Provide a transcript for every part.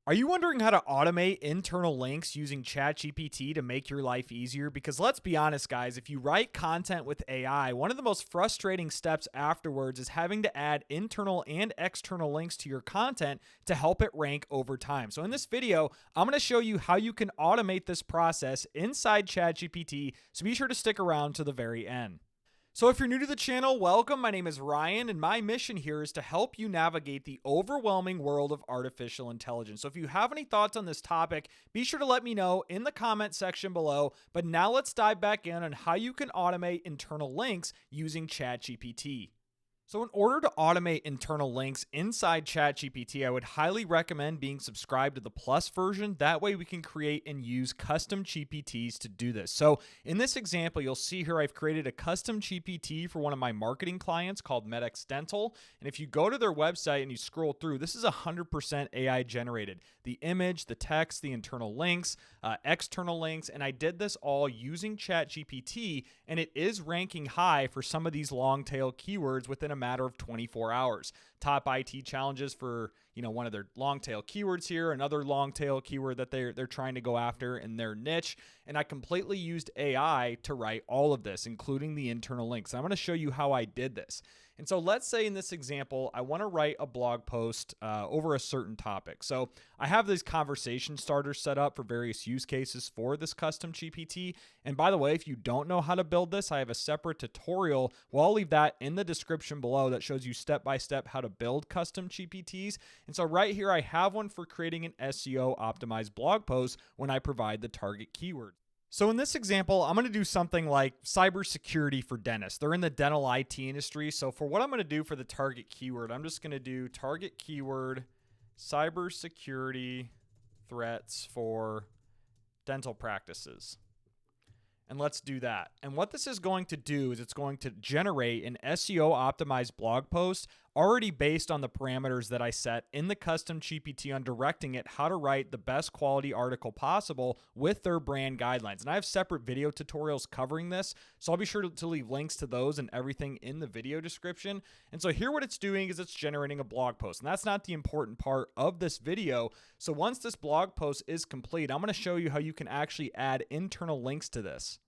Are you wondering how to automate internal links using ChatGPT to make your life easier? Because let's be honest, guys, if you write content with AI, one of the most frustrating steps afterwards is having to add internal and external links to your content to help it rank over time. So in this video, I'm going to show you how you can automate this process inside ChatGPT. So be sure to stick around to the very end. So if you're new to the channel, welcome. My name is Ryan, and my mission here is to help you navigate the overwhelming world of artificial intelligence. So if you have any thoughts on this topic, be sure to let me know in the comment section below. But now let's dive back in on how you can automate internal links using ChatGPT. So in order to automate internal links inside ChatGPT, I would highly recommend being subscribed to the Plus version. That way we can create and use custom GPTs to do this. So in this example, you'll see here I've created a custom GPT for one of my marketing clients called Medix Dental. And if you go to their website and you scroll through, this is 100% AI generated. The image, the text, the internal links, external links, and I did this all using ChatGPT, and it is ranking high for some of these long tail keywords within a matter of 24 hours. Top IT challenges for, one of their long tail keywords here, another long tail keyword that they're trying to go after in their niche. And I completely used AI to write all of this, including the internal links. And I'm going to show you how I did this. And so let's say in this example, I want to write a blog post over a certain topic. So I have these conversation starters set up for various use cases for this custom GPT. And by the way, if you don't know how to build this, I have a separate tutorial. Well, I'll leave that in the description below that shows you step-by-step how to build custom GPTs. And so right here, I have one for creating an SEO optimized blog post when I provide the target keyword. So in this example, I'm going to do something like cybersecurity for dentists. They're in the dental IT industry. So for what I'm going to do for the target keyword, I'm just going to do target keyword cybersecurity threats for dental practices. And let's do that. And what this is going to do is it's going to generate an SEO optimized blog post already based on the parameters that I set in the custom GPT on directing it how to write the best quality article possible with their brand guidelines. And I have separate video tutorials covering this, so I'll be sure to leave links to those and everything in the video description. And so here what it's doing is it's generating a blog post, and that's not the important part of this video. So once this blog post is complete, I'm going to show you how you can actually add internal links to this.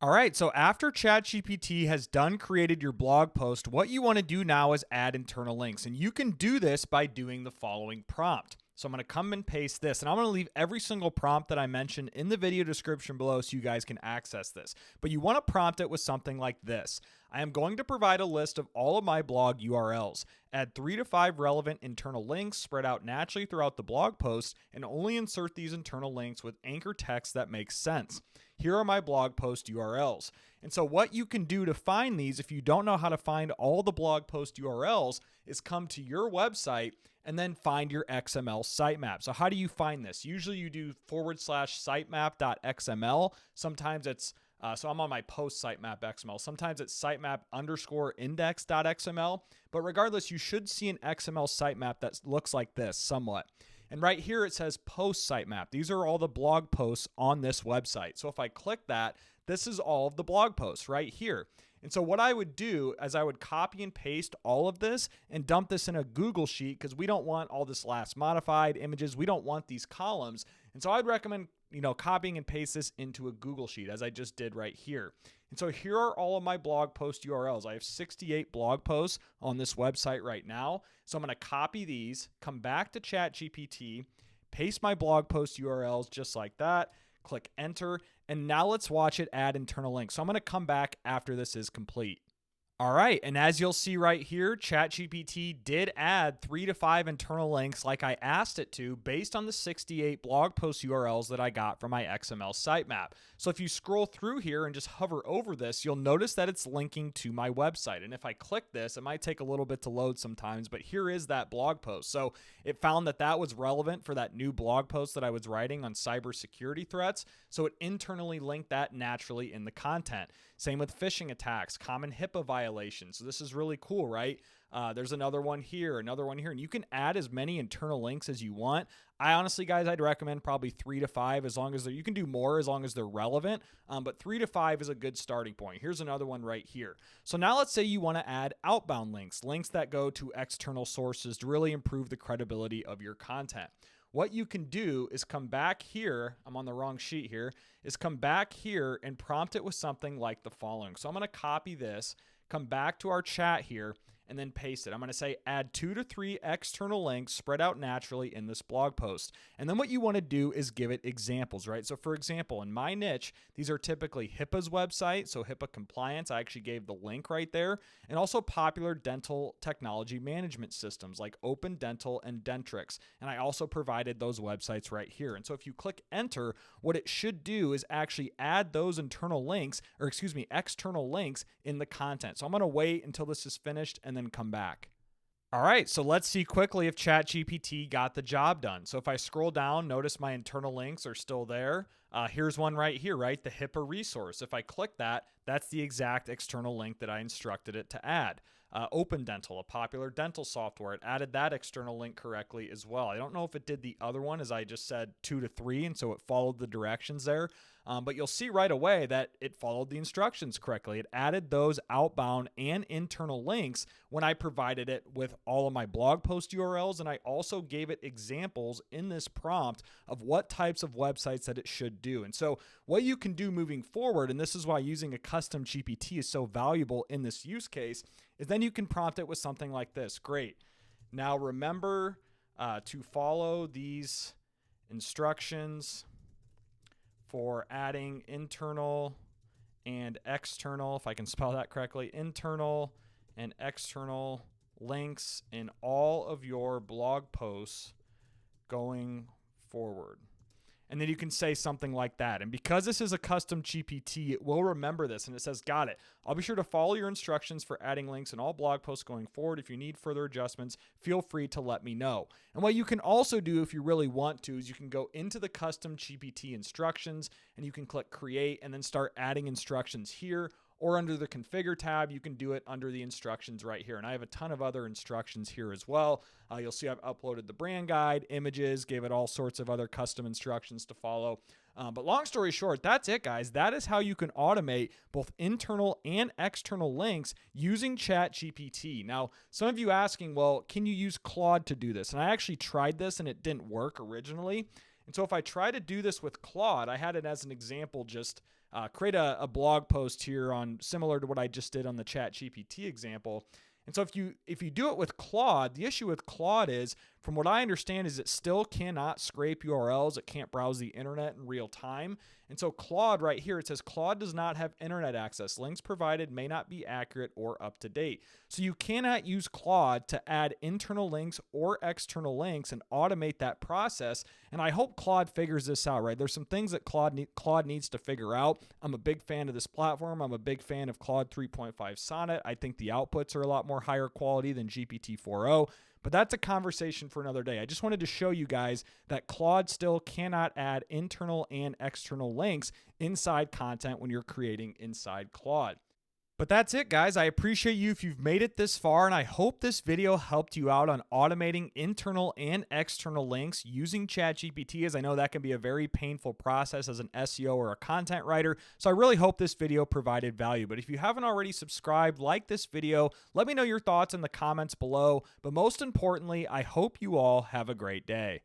All right, so after ChatGPT has done created your blog post, what you want to do now is add internal links. And you can do this by doing the following prompt. So I'm going to come and paste this, and I'm going to leave every single prompt that I mentioned in the video description below so you guys can access this. But you want to prompt it with something like this. I am going to provide a list of all of my blog URLs. Add 3 to 5 relevant internal links spread out naturally throughout the blog post, and only insert these internal links with anchor text that makes sense. Here are my blog post URLs. And so what you can do to find these, if you don't know how to find all the blog post URLs, is come to your website and then find your XML sitemap. So how do you find this? Usually you do /sitemap.xml. Sometimes it's, so I'm on my post sitemap XML. Sometimes it's sitemap_index.xml. But regardless, you should see an XML sitemap that looks like this somewhat. And right here it says post sitemap. These are all the blog posts on this website. So if I click that, this is all of the blog posts right here. And so what I would do is I would copy and paste all of this and dump this in a Google Sheet because we don't want all this last modified images. We don't want these columns. And so I'd recommend, copying and paste this into a Google Sheet as I just did right here. And so here are all of my blog post URLs. I have 68 blog posts on this website right now. So I'm going to copy these, come back to ChatGPT, paste my blog post URLs just like that, click enter, and now let's watch it add internal links. So I'm going to come back after this is complete. All right, and as you'll see right here, ChatGPT did add 3 to 5 internal links like I asked it to based on the 68 blog post URLs that I got from my XML sitemap. So if you scroll through here and just hover over this, you'll notice that it's linking to my website. And if I click this, it might take a little bit to load sometimes, but here is that blog post. So it found that that was relevant for that new blog post that I was writing on cybersecurity threats. So it internally linked that naturally in the content. Same with phishing attacks, common HIPAA violations. So this is really cool, right? There's another one here, and you can add as many internal links as you want. I honestly, guys, I'd recommend probably 3 to 5 as long as you can do more as long as they're relevant, but 3 to 5 is a good starting point. Here's another one right here. So now let's say you want to add outbound links that go to external sources to really improve the credibility of your content. what you can do is come back here. I'm on the wrong sheet here. Is come back here and prompt it with something like the following. So I'm going to copy this, come back to our chat here, and then paste it. I'm going to say add 2 to 3 external links spread out naturally in this blog post. And then what you want to do is give it examples, right? So for example, in my niche, these are typically HIPAA's website, so HIPAA compliance. I actually gave the link right there. And also popular dental technology management systems like Open Dental and Dentrix. And I also provided those websites right here. And so if you click enter, what it should do is actually add those external links in the content. So I'm going to wait until this is finished and then come back. All right, so let's see quickly if ChatGPT got the job done. So if I scroll down, notice my internal links are still there. Here's one right here, right? The HIPAA resource. If I click that, that's the exact external link that I instructed it to add. Open Dental, a popular dental software. It added that external link correctly as well. I don't know if it did the other one, as I just said 2 to 3, and so it followed the directions there. But you'll see right away that it followed the instructions correctly. It added those outbound and internal links when I provided it with all of my blog post URLs, and I also gave it examples in this prompt of what types of websites that it should do. And so what you can do moving forward, and this is why using a custom GPT is so valuable in this use case, is then you can prompt it with something like this. Great. Now remember to follow these instructions for adding internal and external, if I can spell that correctly, internal and external links in all of your blog posts going forward. And then you can say something like that. And because this is a custom GPT, it will remember this. And it says, got it. I'll be sure to follow your instructions for adding links in all blog posts going forward. If you need further adjustments, feel free to let me know. And what you can also do if you really want to is you can go into the custom GPT instructions and you can click create and then start adding instructions here. Or under the configure tab, you can do it under the instructions right here. And I have a ton of other instructions here as well. You'll see I've uploaded the brand guide, images, gave it all sorts of other custom instructions to follow. But long story short, that's it, guys. That is how you can automate both internal and external links using ChatGPT. Now, some of you asking, well, can you use Claude to do this? And I actually tried this and it didn't work originally. And so if I try to do this with Claude, I had it as an example, just create a blog post here on similar to what I just did on the ChatGPT example. And so if you do it with Claude, the issue with Claude is, from what I understand, is it still cannot scrape URLs. It can't browse the internet in real time. And so Claude right here, it says Claude does not have internet access. Links provided may not be accurate or up to date. So you cannot use Claude to add internal links or external links and automate that process. And I hope Claude figures this out, right? There's some things that Claude needs to figure out. I'm a big fan of this platform. I'm a big fan of Claude 3.5 Sonnet. I think the outputs are a lot more higher quality than GPT 4.0. But that's a conversation for another day. I just wanted to show you guys that Claude still cannot add internal and external links inside content when you're creating inside Claude. But that's it, guys. I appreciate you if you've made it this far, and I hope this video helped you out on automating internal and external links using ChatGPT, as I know that can be a very painful process as an SEO or a content writer. So I really hope this video provided value. But if you haven't already subscribed, like this video, let me know your thoughts in the comments below. But most importantly, I hope you all have a great day.